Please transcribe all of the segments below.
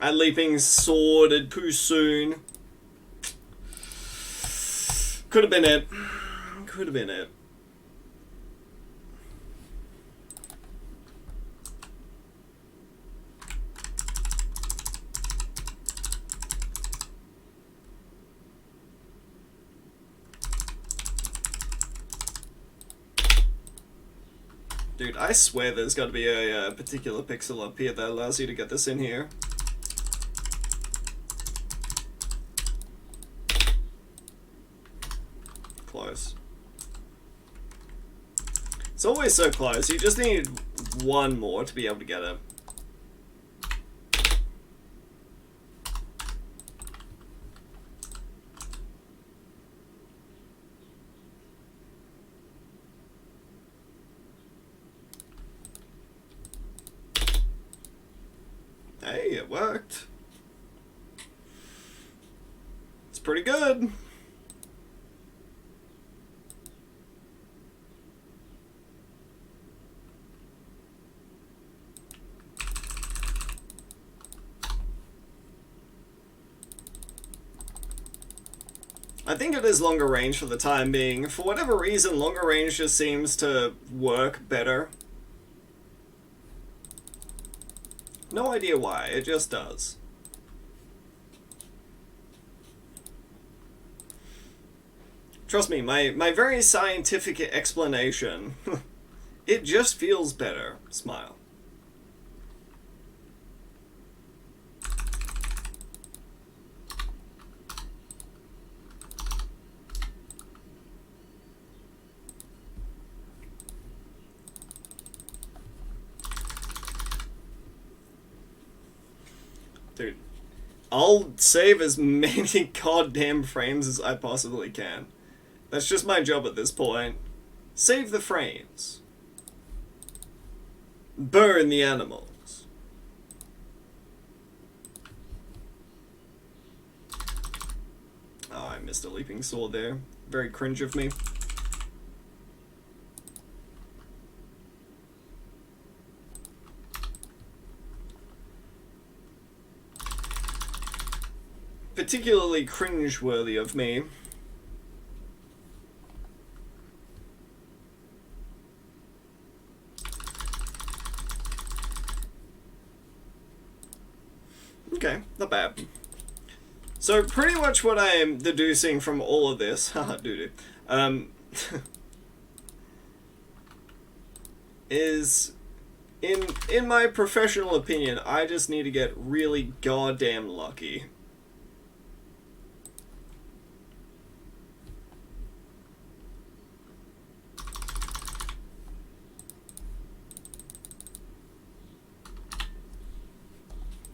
A leaping sword too soon. Could have been it. Could have been it. Dude, I swear there's got to be a particular pixel up here that allows you to get this in here. Close. It's always so close. You just need one more to be able to get it. Hey, it worked. It's pretty good. I think it is longer range for the time being. For whatever reason, longer range just seems to work better. No idea why, it just does. Trust me, my very scientific explanation, it just feels better. Smile. Dude, I'll save as many goddamn frames as I possibly can. That's just my job at this point. Save the frames. Burn the animals. Oh, I missed a leaping sword there. Very cringe of me. Particularly cringe-worthy of me. Okay, not bad. So pretty much what I am deducing from all of this, haha, doo-doo, is, in my professional opinion, I just need to get really goddamn lucky.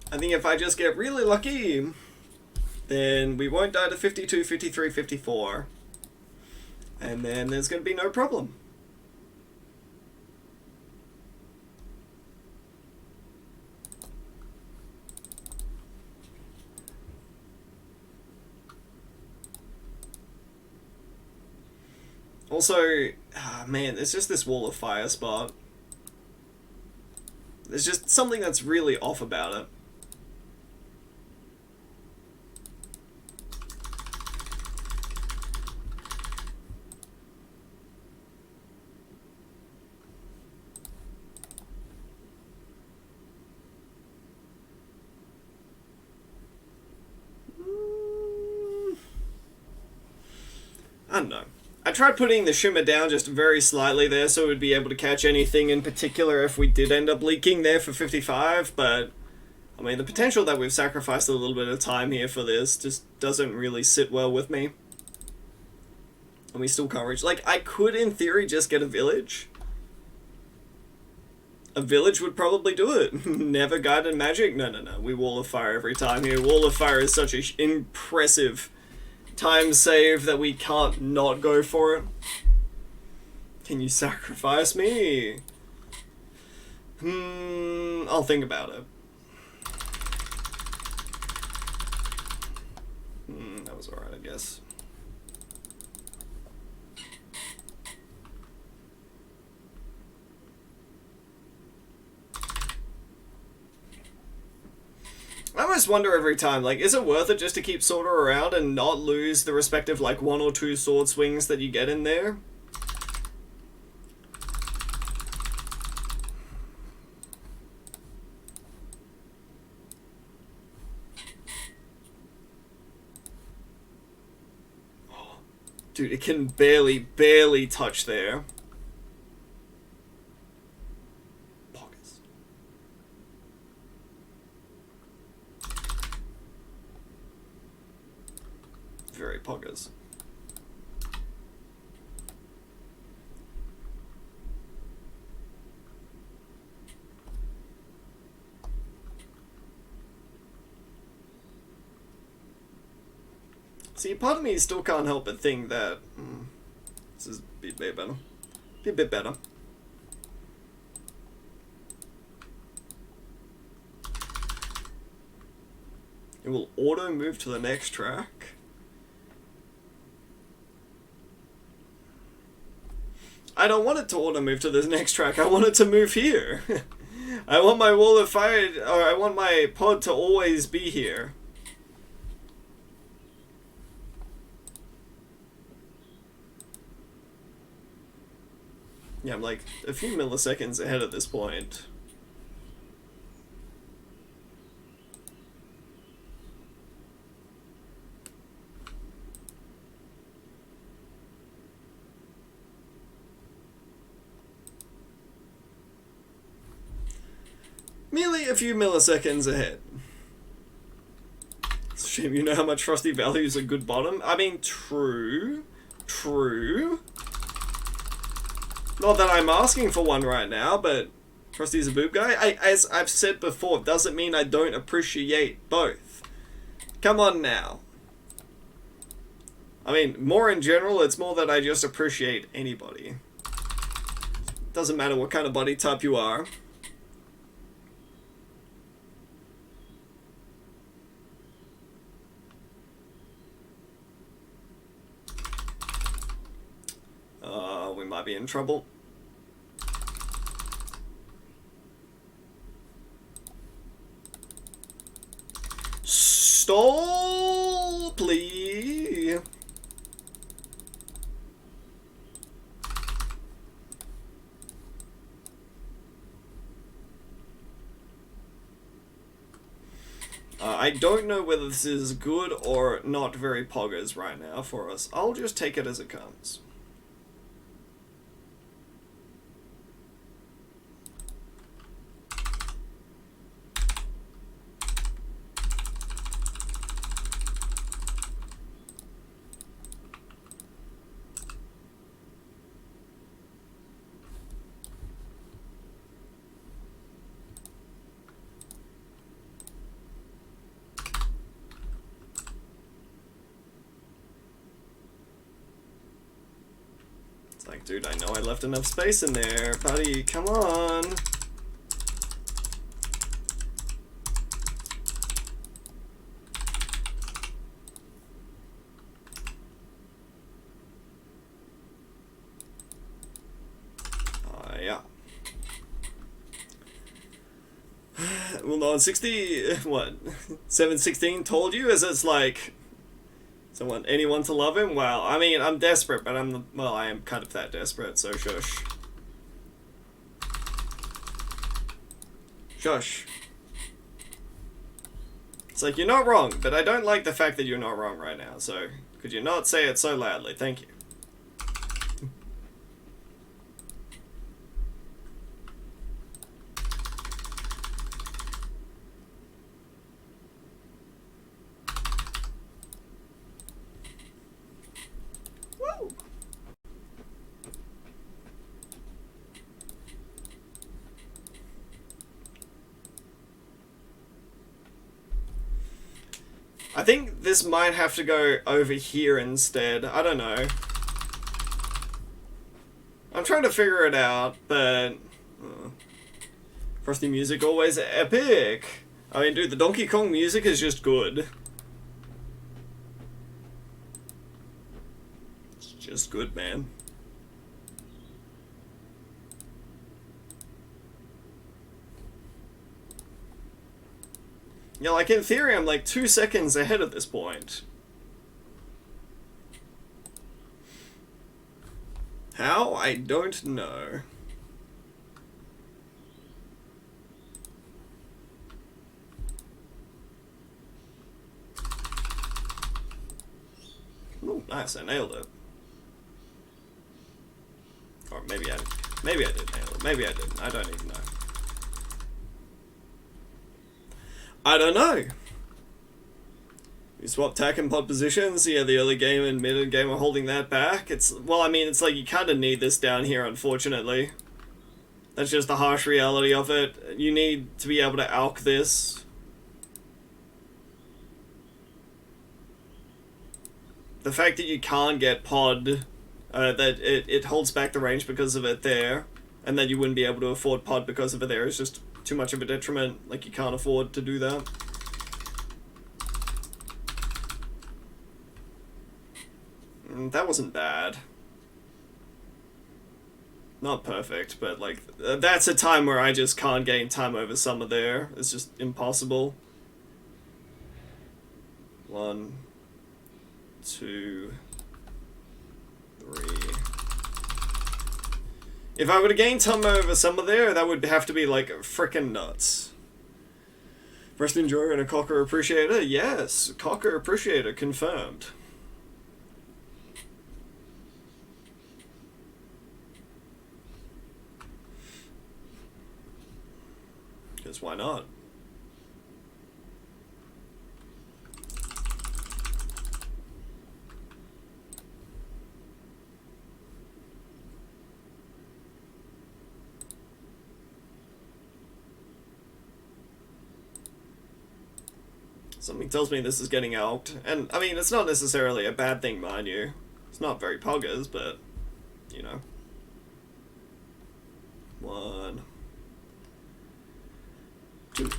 I think if I just get really lucky, then we won't die to 52, 53, 54. And then there's going to be no problem. Also, man, there's just this wall of fire spot. There's just something that's really off about it. I don't know. I tried putting the shimmer down just very slightly there so it would be able to catch anything in particular if we did end up leaking there for 55, but I mean, the potential that we've sacrificed a little bit of time here for this just doesn't really sit well with me. And we still can't reach. Like, I could in theory just get a village. A village would probably do it. Never guided magic? No. We wall of fire every time here. Wall of fire is such an impressive time save that we can't not go for it. Can you sacrifice me? I'll think about it. That was alright, I guess. I'm always wonder every time, like, is it worth it just to keep Sorter around and not lose the respective, like, 1 or 2 sword swings that you get in there? Dude, it can barely touch there. Poggers. Very poggers. See, part of me still can't help but think that this is a bit better. Be a bit better. It will auto move to the next track. I don't want it to auto move to this next track. I want it to move here. I want my wall of fire, or I want my pod to always be here. Yeah, I'm like a few milliseconds ahead at this point. Merely a few milliseconds ahead. It's a shame you know how much Frosty values a good bottom. I mean, true. Not that I'm asking for one right now, but Frosty's a boob guy. As I've said before, doesn't mean I don't appreciate both. Come on now. I mean, more in general, it's more that I just appreciate anybody. Doesn't matter what kind of body type you are. We might be in trouble. Stall, please. I don't know whether this is good or not very poggers right now for us. I'll just take it as it comes. Like, dude, I know I left enough space in there. Buddy, come on. Yeah. Well, no, 60, what? 716 told you? As it's like... Someone, anyone to love him? Well, I mean, I'm desperate, but I am kind of that desperate, so shush. Shush. It's like, you're not wrong, but I don't like the fact that you're not wrong right now, so could you not say it so loudly? Thank you. I think this might have to go over here instead. I don't know. I'm trying to figure it out, but... Frosty music always epic. I mean, dude, the Donkey Kong music is just good. It's just good, man. Yeah, like in theory, I'm like 2 seconds ahead at this point. How? I don't know. Ooh, nice, I nailed it. Or maybe I did nail it. Maybe I didn't. I don't even know. I don't know. You swap tack and pod positions. Yeah, the early game and mid game are holding that back. It's, well, I mean, it's like you kind of need this down here, unfortunately. That's just the harsh reality of it. You need to be able to alch this. The fact that you can't get pod, that it holds back the range because of it there, and that you wouldn't be able to afford pod because of it there is just too much of a detriment. Like, you can't afford to do that. That wasn't bad. Not perfect, but like, that's a time where I just can't gain time over summer there. It's just impossible. 1, 2, 3. If I were to gain time over summer there, that would have to be like frickin' nuts. Breast enjoyer and a cocker appreciator? Yes, cocker appreciator confirmed. Because why not? Something tells me this is getting alked. And, I mean, it's not necessarily a bad thing, mind you. It's not very poggers, but, you know. 1, 2.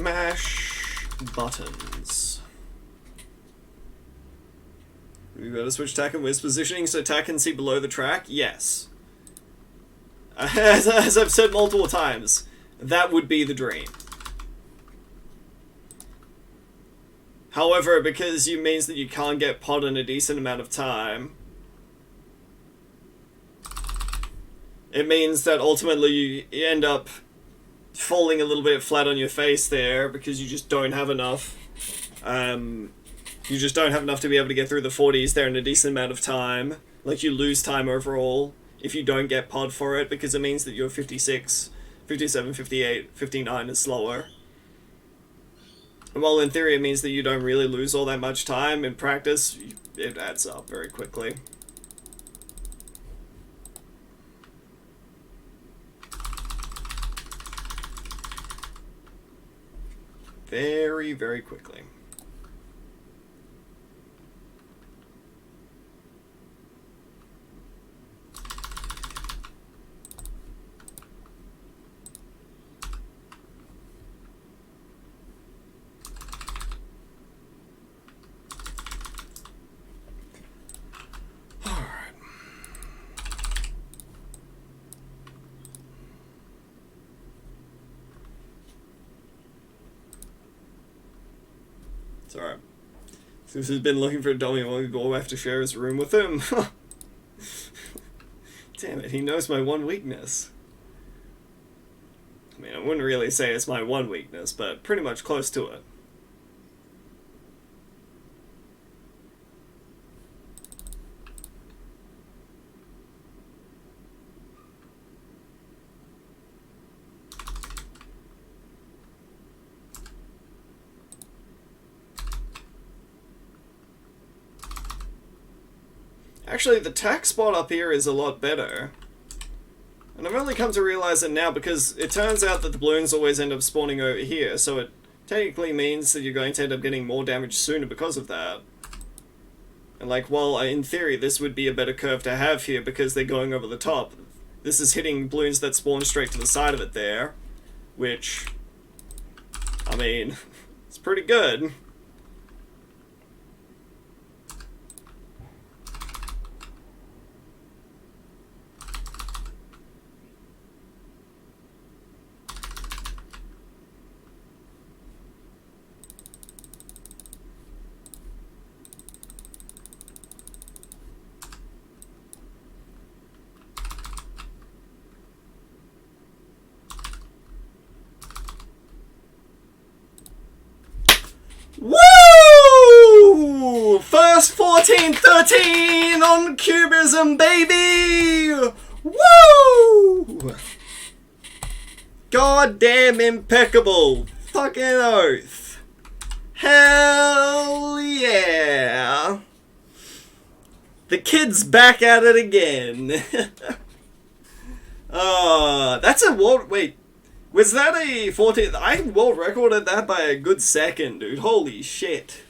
Mash buttons. We've got to switch tack and whiz positioning so tack can see below the track? Yes. As I've said multiple times, that would be the dream. However, because it means that you can't get pod in a decent amount of time, it means that ultimately you end up falling a little bit flat on your face there because you just don't have enough. You just don't have enough to be able to get through the 40s there in a decent amount of time. Like, you lose time overall if you don't get pod for it, because it means that you're 56, 57, 58, 59 is slower. And while in theory it means that you don't really lose all that much time, in practice it adds up very quickly. Very, very quickly. It's alright. Since he's been looking for a dummy, we'll have to share his room with him. Damn it, he knows my one weakness. I mean, I wouldn't really say it's my one weakness, but pretty much close to it. Actually, the tack spot up here is a lot better. And I've only come to realize it now because it turns out that the balloons always end up spawning over here, so it technically means that you're going to end up getting more damage sooner because of that. And like, while in theory this would be a better curve to have here because they're going over the top, this is hitting balloons that spawn straight to the side of it there, which, I mean, it's pretty good. Plus 1413 on Cubism, baby! Woo! Goddamn impeccable. Fucking oath. Hell yeah. The kid's back at it again. That's a world... Wait. Was that a 14... I world recorded that by a good second, dude. Holy shit.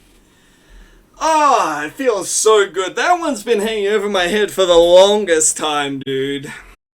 Oh, it feels so good. That one's been hanging over my head for the longest time, dude.